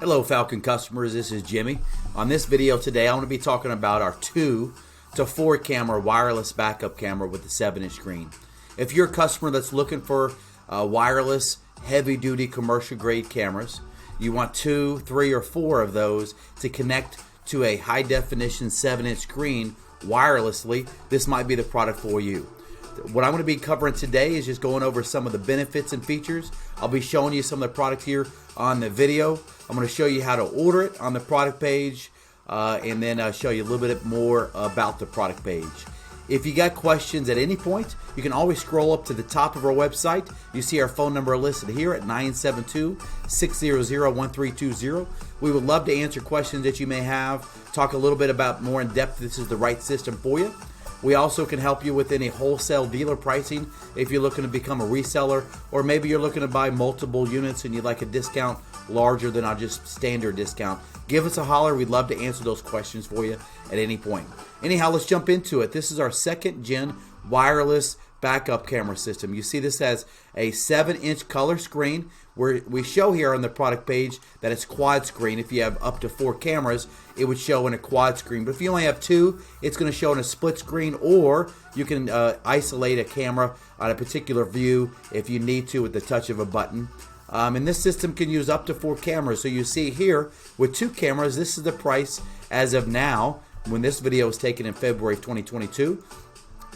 Hello Falcon customers, this is Jimmy. On this video today I want to be talking about our 2 to 4 camera wireless backup camera with the 7-inch screen. If you're a customer that's looking for wireless heavy duty commercial grade cameras, you want 2, 3, or 4 of those to connect to a high definition 7-inch screen wirelessly, this might be the product for you. What I'm going to be covering today is just going over some of the benefits and features. I'll be showing you some of the product here on the video. I'm going to show you how to order it on the product page and then show you a little bit more about the product page. If you got questions at any point, you can always scroll up to the top of our website. You see our phone number listed here at 972-600-1320. We would love to answer questions that you may have, talk a little bit about more in depth this is the right system for you. We also can help you with any wholesale dealer pricing if you're looking to become a reseller, or maybe you're looking to buy multiple units and you'd like a discount larger than our just standard discount. Give us a holler. We'd love to answer those questions for you at any point. Anyhow, let's jump into it. This is our 2nd gen wireless backup camera system. You see this has a 7-inch color screen where we show here on the product page that it's quad screen. If you have up to 4 cameras, it would show in a quad screen. But if you only have 2, it's going to show in a split screen, or you can isolate a camera on a particular view if you need to with the touch of a button. And this system can use up to 4 cameras. So you see here with 2 cameras, this is the price as of now when this video was taken in February of 2022.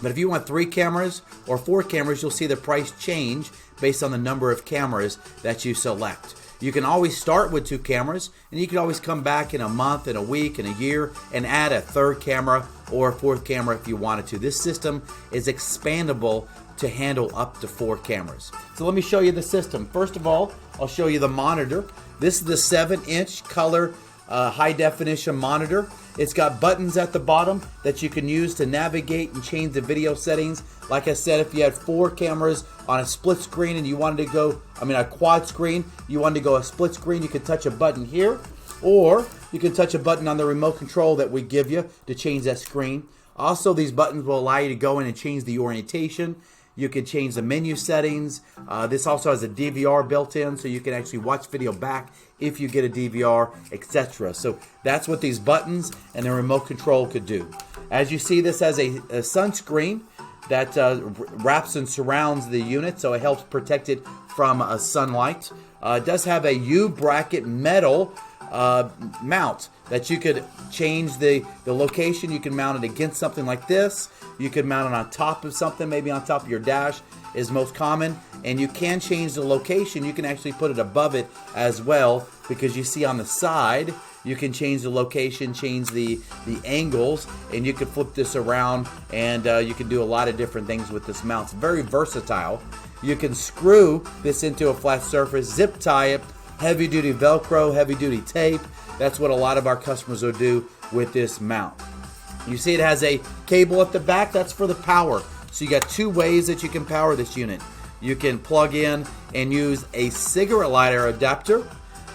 But if you want 3 cameras or 4 cameras, you'll see the price change based on the number of cameras that you select. You can always start with 2 cameras, and you can always come back in a month, in a week, in a year, and add a 3rd camera or a 4th camera if you wanted to. This system is expandable to handle up to 4 cameras. So let me show you the system. First of all, I'll show you the monitor. This is the 7-inch color high definition monitor. It's got buttons at the bottom that you can use to navigate and change the video settings. Like I said, if you had 4 cameras on a split screen and you wanted to go, a quad screen, you wanted to go a split screen, you could touch a button here, or you can touch a button on the remote control that we give you to change that screen. Also, these buttons will allow you to go in and change the orientation. You can change the menu settings. This also has a DVR built in, so you can actually watch video back if you get a DVR, etc. So that's what these buttons and the remote control could do. As you see, this has a sunscreen that wraps and surrounds the unit, so it helps protect it from sunlight. It does have a U-bracket metal mount that you could change the location. You can mount it against something like this. You could mount it on top of something, maybe on top of your dash is most common. And you can change the location. You can actually put it above it as well, because you see on the side, you can change the location, change the angles, and you can flip this around, and you can do a lot of different things with this mount. It's very versatile. You can screw this into a flat surface, zip tie it, heavy duty Velcro, heavy duty tape. That's what a lot of our customers will do with this mount. You see it has a cable at the back. That's for the power. So you got 2 ways that you can power this unit. You can plug in and use a cigarette lighter adapter,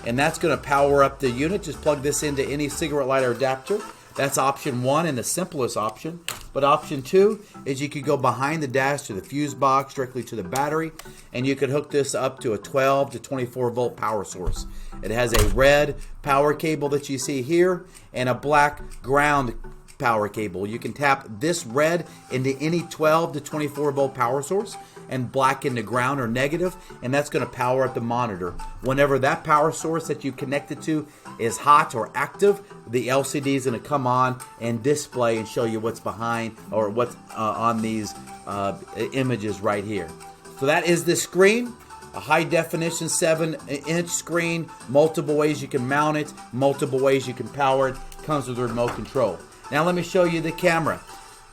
and that's going to power up the unit. Just plug this into any cigarette lighter adapter. That's option 1 and the simplest option. But option 2 is you could go behind the dash to the fuse box, directly to the battery, and you could hook this up to a 12 to 24 volt power source. It has a red power cable that you see here and a black ground power cable. You can tap this red into any 12 to 24 volt power source and black into ground or negative, and that's going to power up the monitor. Whenever that power source that you connected to is hot or active, the LCD is going to come on and display and show you what's behind or what's on these images right here. So that is the screen. A high definition 7-inch screen, multiple ways you can mount it, multiple ways you can power it, comes with a remote control. Now let me show you the camera.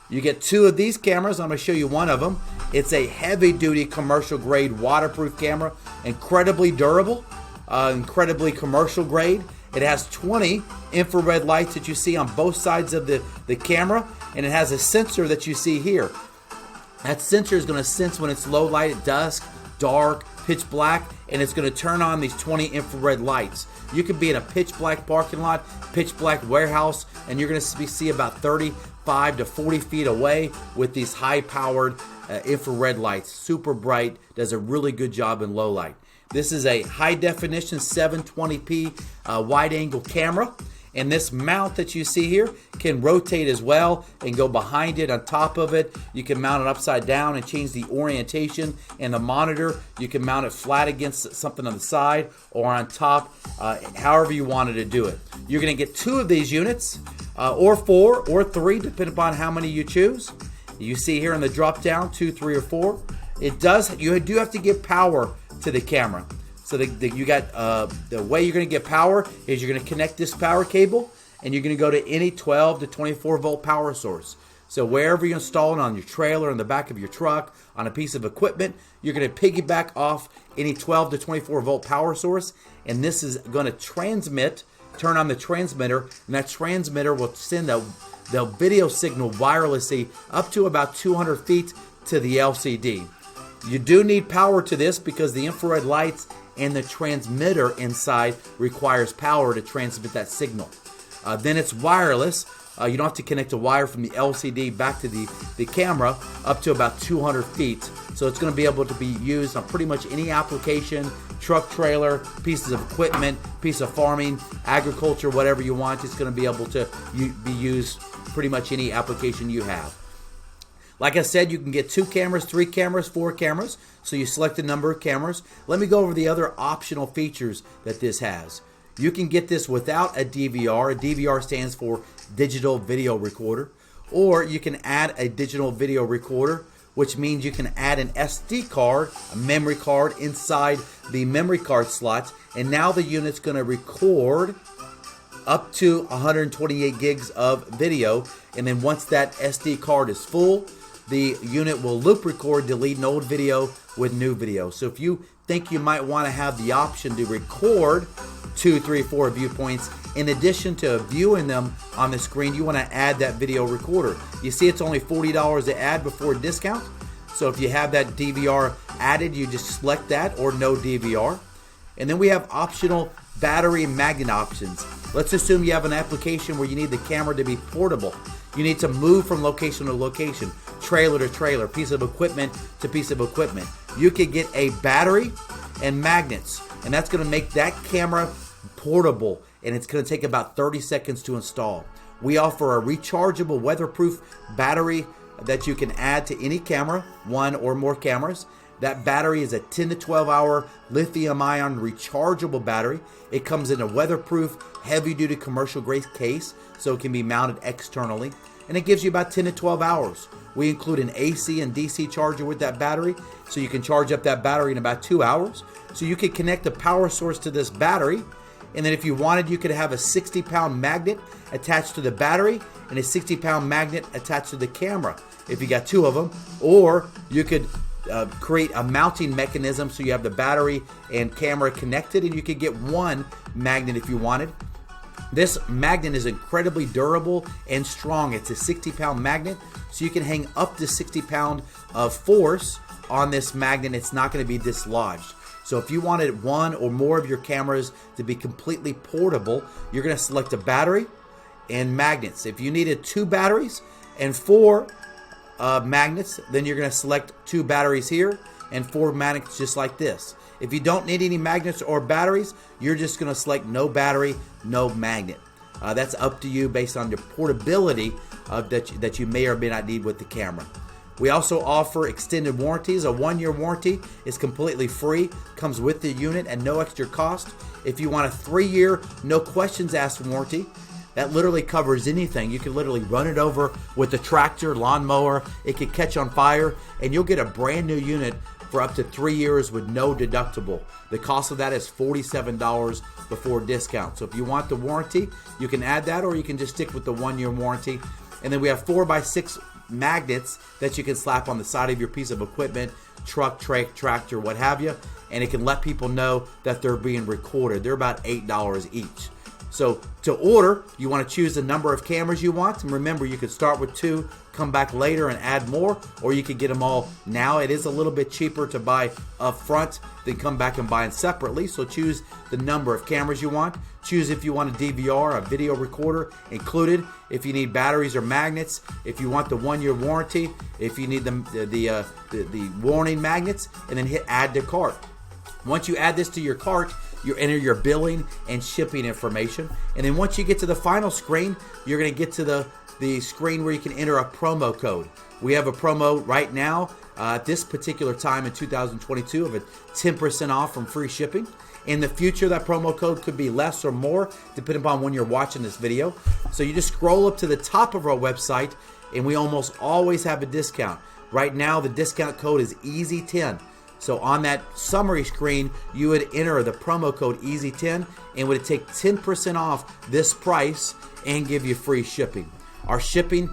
You get 2 of these cameras. I'm going to show you one of them. It's a heavy duty commercial grade waterproof camera, incredibly durable, incredibly commercial grade. It has 20 infrared lights that you see on both sides of the camera, and it has a sensor that you see here. That sensor is going to sense when it's low light at dusk, dark, pitch black, and it's going to turn on these 20 infrared lights. You could be in a pitch black parking lot, pitch black warehouse, and you're going to see about 35 to 40 feet away with these high powered infrared lights. Super bright, does a really good job in low light. This is a high definition 720p wide angle camera. And this mount that you see here can rotate as well and go behind it, on top of it. You can mount it upside down and change the orientation and the monitor. You can mount it flat against something on the side or on top, however you wanted to do it. You're going to get 2 of these units, or 4 or 3, depending upon how many you choose. You see here in the drop down, 2, 3, or 4. You do have to give power to the camera. So the way you're going to get power is you're going to connect this power cable, and you're going to go to any 12 to 24 volt power source. So wherever you install it, on your trailer, in the back of your truck, on a piece of equipment, you're going to piggyback off any 12 to 24 volt power source, and this is going to turn on the transmitter, and that transmitter will send the video signal wirelessly up to about 200 feet to the LCD. You do need power to this because the infrared lights and the transmitter inside requires power to transmit that signal. Then it's wireless. You don't have to connect a wire from the LCD back to the camera up to about 200 feet. So it's going to be able to be used on pretty much any application, truck, trailer, pieces of equipment, piece of farming, agriculture, whatever you want. It's going to be able to be used pretty much any application you have. Like I said, you can get 2 cameras, 3 cameras, 4 cameras. So you select the number of cameras. Let me go over the other optional features that this has. You can get this without a DVR. A DVR stands for digital video recorder. Or you can add a digital video recorder, which means you can add an SD card, a memory card inside the memory card slot. And now the unit's going to record up to 128 gigs of video. And then once that SD card is full, the unit will loop record, deleting old video with new video. So if you think you might want to have the option to record 2, 3, 4 viewpoints, in addition to viewing them on the screen, you want to add that video recorder. You see it's only $40 to add before discount. So if you have that DVR added, you just select that or no DVR. And then we have optional battery and magnet options. Let's assume you have an application where you need the camera to be portable. You need to move from location to location, trailer to trailer, piece of equipment to piece of equipment. You could get a battery and magnets, and that's going to make that camera portable, and it's going to take about 30 seconds to install. We offer a rechargeable weatherproof battery that you can add to any camera, 1 or more cameras. That battery is a 10 to 12 hour lithium ion rechargeable battery. It comes in a weatherproof, heavy duty commercial grade case, so it can be mounted externally. And it gives you about 10 to 12 hours. We include an AC and DC charger with that battery, so you can charge up that battery in about 2 hours. So you could connect a power source to this battery, and then if you wanted, you could have a 60-pound magnet attached to the battery and a 60-pound magnet attached to the camera if you got 2 of them. Or you could create a mounting mechanism so you have the battery and camera connected, and you could get 1 magnet if you wanted. This magnet is incredibly durable and strong. It's a 60-pound magnet, so you can hang up to 60 pound of force on this magnet. It's not going to be dislodged. So if you wanted 1 or more of your cameras to be completely portable, you're going to select a battery and magnets. If you needed 2 batteries and 4 magnets, then you're going to select 2 batteries here and 4 magnets just like this. If you don't need any magnets or batteries, you're just going to select no battery, no magnet. That's up to you based on your portability that you may or may not need with the camera. We also offer extended warranties. A 1-year warranty is completely free, comes with the unit at no extra cost. If you want a 3-year, no questions asked warranty, that literally covers anything. You can literally run it over with a tractor, lawnmower. It could catch on fire, and you'll get a brand new unit for up to 3 years with no deductible. The cost of that is $47 before discount. So if you want the warranty, you can add that, or you can just stick with the 1-year warranty. And then we have 4x6 magnets that you can slap on the side of your piece of equipment, truck, tractor, what have you, and it can let people know that they're being recorded. They're about $8 each. So to order, you want to choose the number of cameras you want. And remember, you could start with 2, come back later and add more, or you could get them all now. It is a little bit cheaper to buy up front than come back and buy them separately. So choose the number of cameras you want. Choose if you want a DVR, a video recorder included, if you need batteries or magnets, if you want the 1-year warranty, if you need the warning magnets, and then hit add to cart. Once you add this to your cart, you enter your billing and shipping information. And then once you get to the final screen, you're going to get to the screen where you can enter a promo code. We have a promo right now at this particular time in 2022 of a 10% off from free shipping. In the future, that promo code could be less or more depending upon when you're watching this video. So you just scroll up to the top of our website, and we almost always have a discount. Right now, the discount code is EASY10. So on that summary screen, you would enter the promo code EASY10 and would take 10% off this price and give you free shipping. Our shipping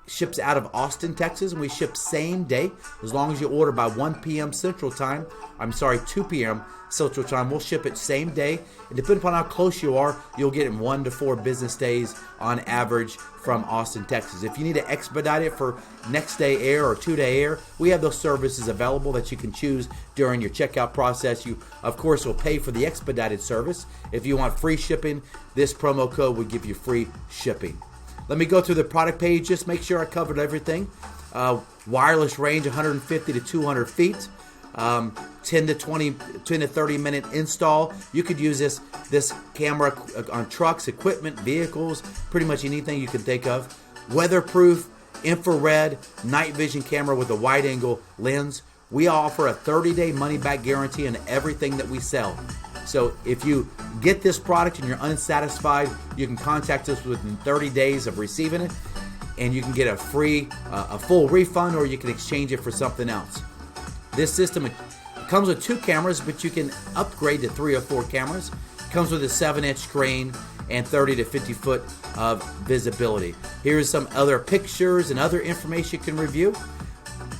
ships out of Austin, Texas, and we ship same day. As long as you order by 1 p.m. Central Time, 2 p.m. Central Time, we'll ship it same day. And depending upon how close you are, you'll get it in 1 to 4 business days on average from Austin, Texas. If you need to expedite it for next day air or 2-day air, we have those services available that you can choose during your checkout process. You, of course, will pay for the expedited service. If you want free shipping, this promo code will give you free shipping. Let me go through the product page, just make sure I covered everything. Wireless range 150 to 200 feet. 10 to 30 minute install. You could use this camera on trucks, equipment, vehicles, pretty much anything you can think of. Weatherproof, infrared, night vision camera with a wide angle lens. We offer a 30-day money back guarantee on everything that we sell. So if you get this product and you're unsatisfied, you can contact us within 30 days of receiving it, and you can get a full refund, or you can exchange it for something else. This system comes with 2 cameras, but you can upgrade to 3 or 4 cameras. It comes with a 7-inch screen and 30 to 50 foot of visibility. Here's some other pictures and other information you can review.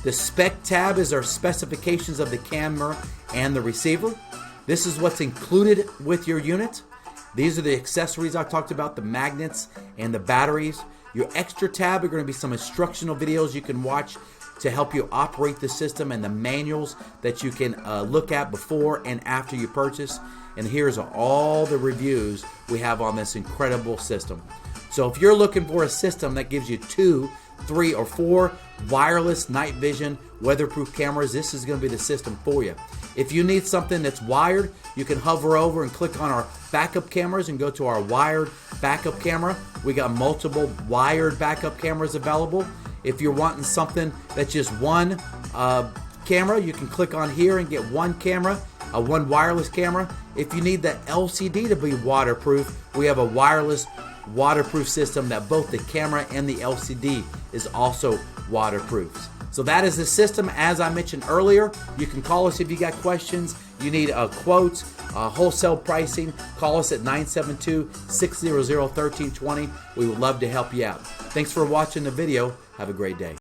The spec tab is our specifications of the camera and the receiver. This is what's included with your unit. These are the accessories I talked about, the magnets and the batteries. Your extra tab are going to be some instructional videos you can watch to help you operate the system, and the manuals that you can look at before and after you purchase. And here's all the reviews we have on this incredible system. So if you're looking for a system that gives you 2, 3, or 4 wireless night vision weatherproof cameras, this is going to be the system for you. If you need something that's wired, you can hover over and click on our backup cameras and go to our wired backup camera. We got multiple wired backup cameras available. If you're wanting something that's just one camera, you can click on here and get one camera, one wireless camera. If you need the LCD to be waterproof, we have a wireless waterproof system that both the camera and the LCD is also waterproof. So that is the system. As I mentioned earlier, you can call us if you got questions. You need quotes, wholesale pricing. Call us at 972-600-1320. We would love to help you out. Thanks for watching the video. Have a great day.